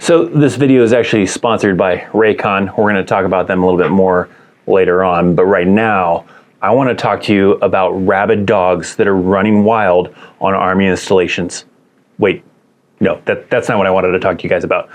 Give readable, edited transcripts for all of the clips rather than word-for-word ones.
So this video is actually sponsored by Raycon. We're going to talk about them a little bit more later on, but right now I want to talk to you about rabid dogs that are running wild on Army installations. Wait, no, that's not what I wanted to talk to you guys about.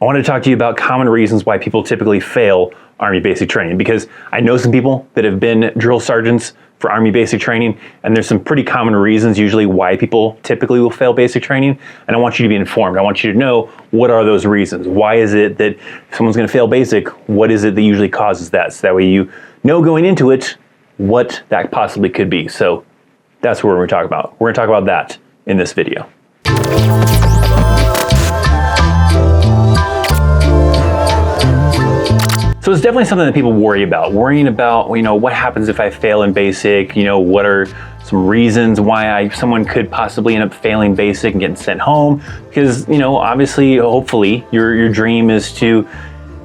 I wanted to talk to you about common reasons why people typically fail Army basic training, because I know some people that have been drill sergeants for Army basic training, and there's some pretty common reasons usually why people typically will fail basic training, and I want you to be informed. I want you to know what are those reasons. Why is it that if someone's going to fail basic, what is it that usually causes that? So that way you know going into it what that possibly could be. So that's what we're going to talk about. We're going to talk about that in this video. So it's definitely something that people worry about, worrying about, you know, what happens if I fail in basic, you know, what are some reasons why someone could possibly end up failing basic and getting sent home, because, you know, obviously, hopefully your dream is to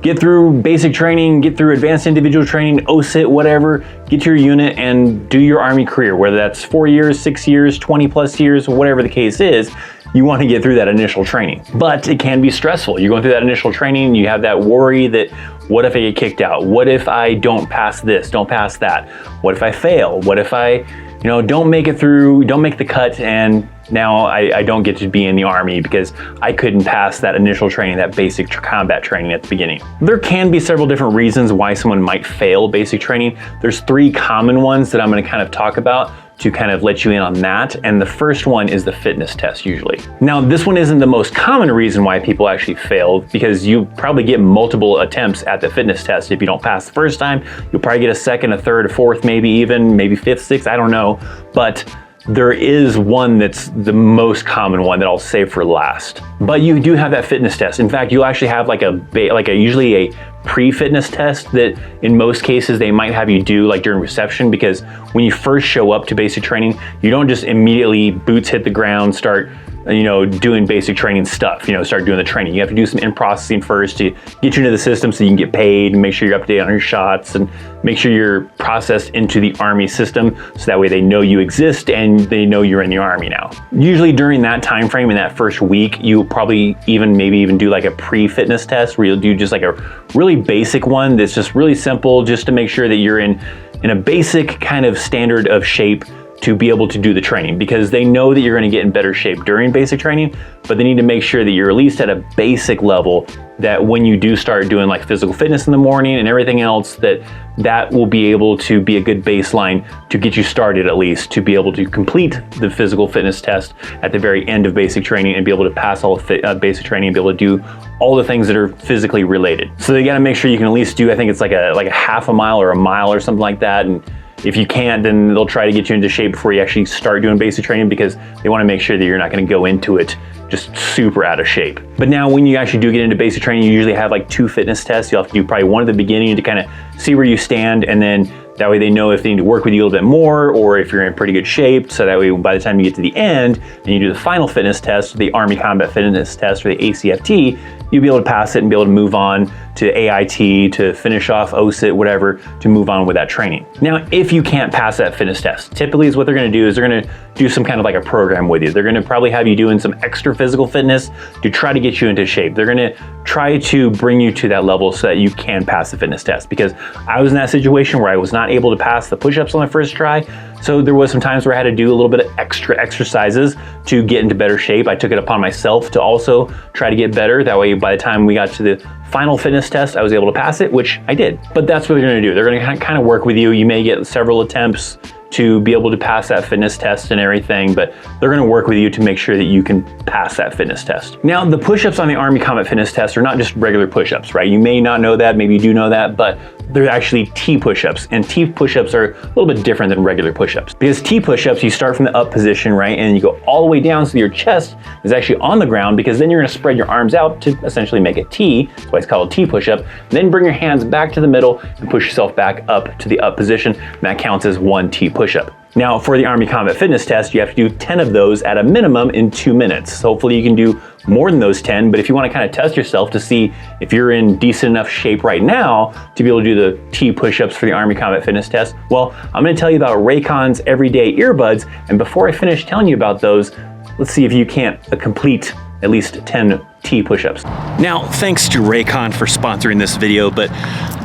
get through basic training, get through advanced individual training, OSIT, whatever, get to your unit and do your Army career, whether that's 4 years, 6 years, 20 plus years, whatever the case is. You want to get through that initial training, but it can be stressful. You're going through that initial training, you have that worry that what if I get kicked out? What if I don't pass this, don't pass that? What if I fail? What if I, you know, don't make it through, don't make the cut, and now I don't get to be in the Army because I couldn't pass that initial training, that basic combat training at the beginning. There can be several different reasons why someone might fail basic training. There's 3 common ones that I'm going to kind of talk about to kind of let you in on that. And the first one is the fitness test usually. Now, this one isn't the most common reason why people actually fail, because you probably get multiple attempts at the fitness test. If you don't pass the first time, you'll probably get a second, a third, a fourth, maybe 5th, 6th, I don't know. But there is one that's the most common one that I'll save for last. But you do have that fitness test. In fact, you'll actually have usually a pre-fitness test that in most cases they might have you do like during reception, because when you first show up to basic training, you don't just immediately boots hit the ground, start, you know, doing basic training stuff, you know, start doing the training. You have to do some in-processing first to get you into the system so you can get paid and make sure you're up to date on your shots and make sure you're processed into the Army system, so that way they know you exist and they know you're in the Army now. Usually during that time frame, in that first week, you'll probably maybe even do like a pre-fitness test where you'll do just like a really basic one that's just really simple, just to make sure that you're in a basic kind of standard of shape to be able to do the training, because they know that you're going to get in better shape during basic training, but they need to make sure that you're at least at a basic level, that when you do start doing like physical fitness in the morning and everything else, that will be able to be a good baseline to get you started, at least to be able to complete the physical fitness test at the very end of basic training and be able to pass all of basic training and be able to do all the things that are physically related. So they got to make sure you can at least do, I think it's like a half a mile or a mile or something like that. And if you can't, then they'll try to get you into shape before you actually start doing basic training, because they want to make sure that you're not going to go into it just super out of shape. But now when you actually do get into basic training, you usually have like 2 fitness tests. You'll have to do probably one at the beginning to kind of see where you stand, and then that way they know if they need to work with you a little bit more or if you're in pretty good shape. So that way by the time you get to the end and you do the final fitness test, the Army Combat Fitness Test or the ACFT, you'll be able to pass it and be able to move on to AIT, to finish off OSIT, whatever, to move on with that training. Now, if you can't pass that fitness test, typically is what they're going to do is they're going to do some kind of like a program with you. They're going to probably have you doing some extra physical fitness to try to get you into shape. They're going to try to bring you to that level so that you can pass the fitness test, because I was in that situation where I was not able to pass the push-ups on the first try. So there was some times where I had to do a little bit of extra exercises to get into better shape. I took it upon myself to also try to get better. That way, by the time we got to the final fitness test, I was able to pass it, which I did. But that's what they're going to do. They're going to kind of work with you. You may get several attempts to be able to pass that fitness test and everything, but they're going to work with you to make sure that you can pass that fitness test. Now, the push-ups on the Army Combat Fitness Test are not just regular push-ups, right? You may not know that, maybe you do know that, but they're actually T push-ups, and T push-ups are a little bit different than regular push-ups, because T push-ups, you start from the up position, right? And you go all the way down so your chest is actually on the ground, because then you're going to spread your arms out to essentially make a T. That's why it's called a T push-up. Then bring your hands back to the middle and push yourself back up to the up position, and that counts as 1 T push-up. Now, for the Army Combat Fitness Test, you have to do 10 of those at a minimum in 2 minutes. So hopefully you can do more than those 10, but if you want to kind of test yourself to see if you're in decent enough shape right now to be able to do the T push-ups for the Army Combat Fitness Test, well, I'm going to tell you about Raycon's everyday earbuds, and before I finish telling you about those, let's see if you can't complete at least 10 T push-ups. Now, thanks to Raycon for sponsoring this video, but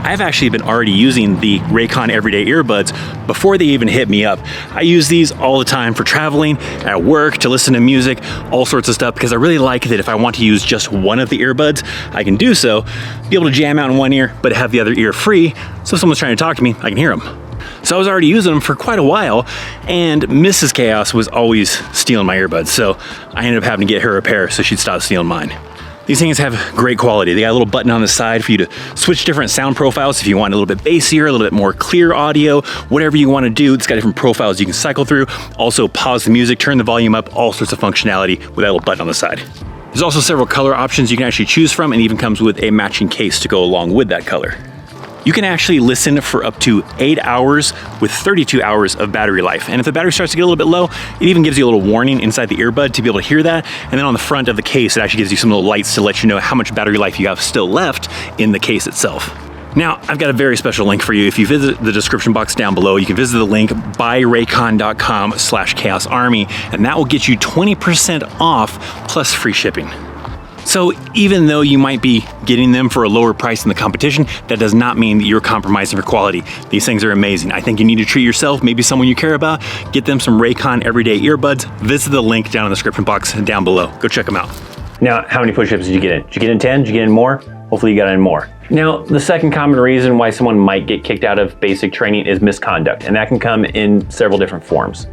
I've actually been already using the Raycon Everyday Earbuds before they even hit me up. I use these all the time for traveling, at work, to listen to music, all sorts of stuff, because I really like that if I want to use just one of the earbuds, I can do so, be able to jam out in one ear, but have the other ear free, so if someone's trying to talk to me, I can hear them. So I was already using them for quite a while, and Mrs. Chaos was always stealing my earbuds, so I ended up having to get her a pair so she'd stop stealing mine. These things have great quality. They got a little button on the side for you to switch different sound profiles if you want a little bit bassier, a little bit more clear audio, whatever you want to do. It's got different profiles you can cycle through. Also pause the music, turn the volume up, all sorts of functionality with that little button on the side. There's also several color options you can actually choose from, and even comes with a matching case to go along with that color. You can actually listen for up to 8 hours with 32 hours of battery life. And if the battery starts to get a little bit low, it even gives you a little warning inside the earbud to be able to hear that. And then on the front of the case, it actually gives you some little lights to let you know how much battery life you have still left in the case itself. Now, I've got a very special link for you. If you visit the description box down below, you can visit the link buyraycon.com/chaosarmy, and that will get you 20% off plus free shipping. So even though you might be getting them for a lower price than the competition, that does not mean that you're compromising for quality. These things are amazing. I think you need to treat yourself, maybe someone you care about, get them some Raycon Everyday Earbuds. Visit the link down in the description box down below. Go check them out. Now, how many push-ups did you get in? Did you get in 10? Did you get in more? Hopefully you got in more. Now, the second common reason why someone might get kicked out of basic training is misconduct, and that can come in several different forms.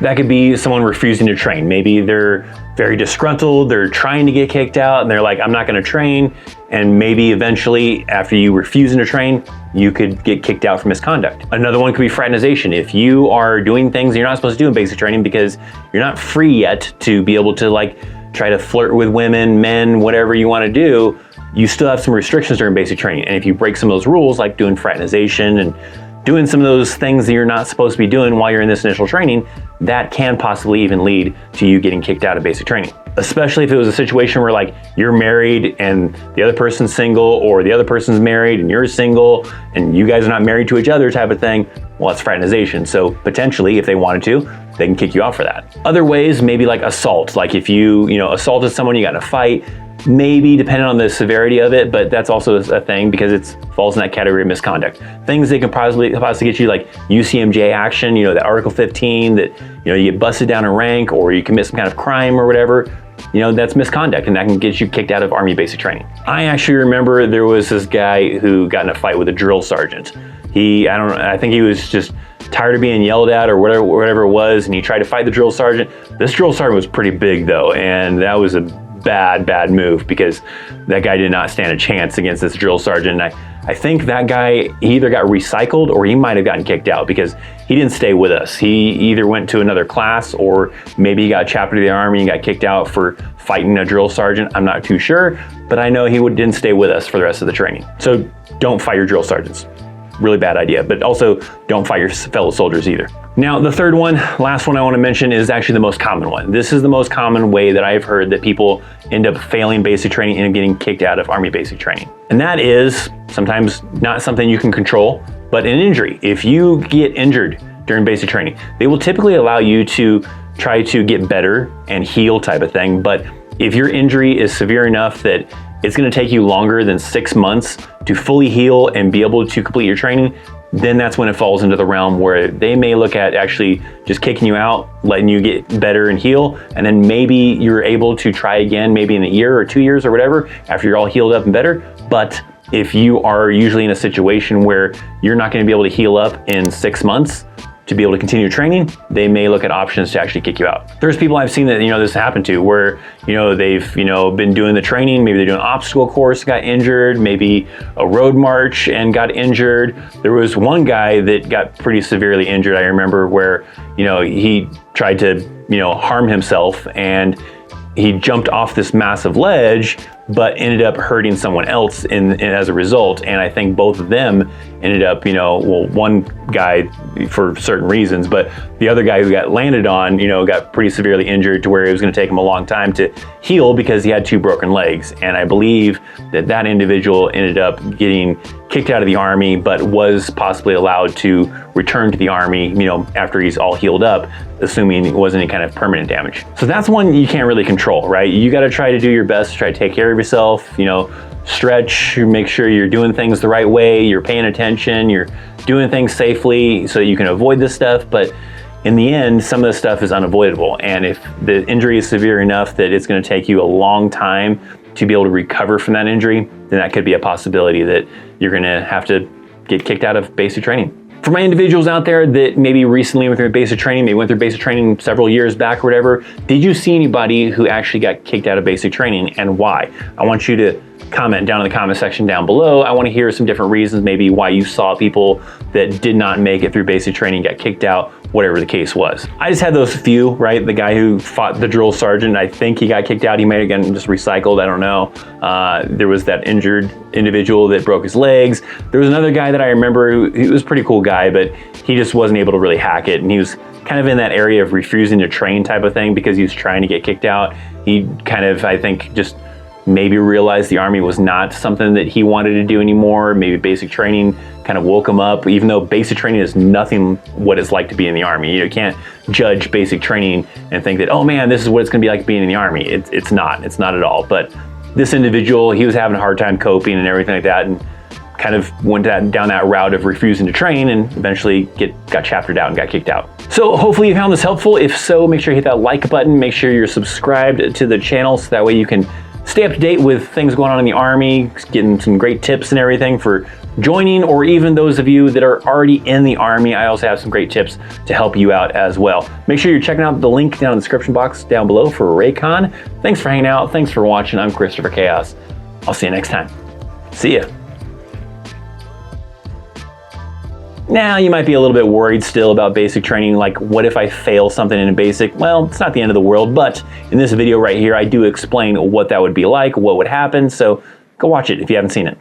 That could be someone refusing to train. Maybe they're very disgruntled, they're trying to get kicked out, and they're like, I'm not gonna train. And maybe eventually, after you refusing to train, you could get kicked out for misconduct. Another one could be fraternization. If you are doing things you're not supposed to do in basic training because you're not free yet to be able to like try to flirt with women, men, whatever you wanna do, you still have some restrictions during basic training. And if you break some of those rules, like doing fraternization and doing some of those things that you're not supposed to be doing while you're in this initial training, that can possibly even lead to you getting kicked out of basic training. Especially if it was a situation where like you're married and the other person's single, or the other person's married and you're single and you guys are not married to each other type of thing. Well, it's fraternization. So potentially, if they wanted to, they can kick you out for that. Other ways, maybe like assault. Like if you assaulted someone, you got in a fight, maybe depending on the severity of it, but that's also a thing because it falls in that category of misconduct. Things that can possibly get you like UCMJ action, that Article 15, that you get busted down in rank, or you commit some kind of crime or whatever, that's misconduct, and that can get you kicked out of Army basic training. I actually remember there was this guy who got in a fight with a drill sergeant. I think he was just tired of being yelled at or whatever it was, and he tried to fight the drill sergeant. This drill sergeant was pretty big though, and that was a bad move because that guy did not stand a chance against this drill sergeant. And I think that guy either got recycled or he might have gotten kicked out because he didn't stay with us. He either went to another class or maybe he got chaptered to the Army and got kicked out for fighting a drill sergeant. I'm not too sure, but I know he didn't stay with us for the rest of the training. So don't fight your drill sergeants. Really bad idea, but also don't fight your fellow soldiers either. Now, the third one, last one I want to mention, is actually the most common one. This is the most common way that I've heard that people end up failing basic training and getting kicked out of Army basic training. And that is sometimes not something you can control, but an injury. If you get injured during basic training, they will typically allow you to try to get better and heal type of thing. But if your injury is severe enough that it's going to take you longer than 6 months to fully heal and be able to complete your training, then that's when it falls into the realm where they may look at actually just kicking you out, letting you get better and heal, and then maybe you're able to try again, maybe in a year or 2 years or whatever, after you're all healed up and better. But if you are usually in a situation where you're not going to be able to heal up in 6 months to be able to continue training, they may look at options to actually kick you out. There's people I've seen that this happened to, where they've been doing the training, maybe they're doing an obstacle course, got injured, maybe a road march and got injured. There was one guy that got pretty severely injured, I remember, where he tried to harm himself, and he jumped off this massive ledge, but ended up hurting someone else as a result. And I think both of them ended up, well, one guy for certain reasons, but the other guy who got landed on, got pretty severely injured to where it was going to take him a long time to heal because he had 2 broken legs. And I believe that individual ended up getting kicked out of the Army, but was possibly allowed to return to the Army, after he's all healed up, assuming it wasn't any kind of permanent damage. So that's one you can't really control, right? You got to try to do your best to try to take care of yourself, stretch, make sure you're doing things the right way, you're paying attention, you're doing things safely so you can avoid this stuff. But in the end, some of this stuff is unavoidable. And if the injury is severe enough that it's going to take you a long time to be able to recover from that injury, then that could be a possibility that you're going to have to get kicked out of basic training. For my individuals out there that maybe recently went through basic training, maybe went through basic training several years back or whatever, did you see anybody who actually got kicked out of basic training, and why? I want you to comment down in the comment section down below. I want to hear some different reasons, maybe why you saw people that did not make it through basic training, got kicked out, whatever the case was. I just had those few, right? The guy who fought the drill sergeant, I think he got kicked out. He may have gotten just recycled, I don't know. There was that injured individual that broke his legs. There was another guy that I remember he was a pretty cool guy, but he just wasn't able to really hack it. And he was kind of in that area of refusing to train type of thing because he was trying to get kicked out. He kind of, I think, just maybe realized the Army was not something that he wanted to do anymore. Maybe basic training kind of woke him up, even though basic training is nothing what it's like to be in the Army. You can't judge basic training and think that, oh man, this is what it's gonna be like being in the Army. It's not at all. But this individual, he was having a hard time coping and everything like that, and kind of went down that route of refusing to train, and eventually got chaptered out and got kicked out. So hopefully you found this helpful. If so, make sure you hit that like button. Make sure you're subscribed to the channel so that way you can stay up to date with things going on in the Army, getting some great tips and everything for joining, or even those of you that are already in the Army. I also have some great tips to help you out as well. Make sure you're checking out the link down in the description box down below for Raycon. Thanks for hanging out. Thanks for watching. I'm Christopher Chaos. I'll see you next time. See ya. Now, you might be a little bit worried still about basic training, like what if I fail something in a basic? Well, it's not the end of the world, but in this video right here, I do explain what that would be like, what would happen, so go watch it if you haven't seen it.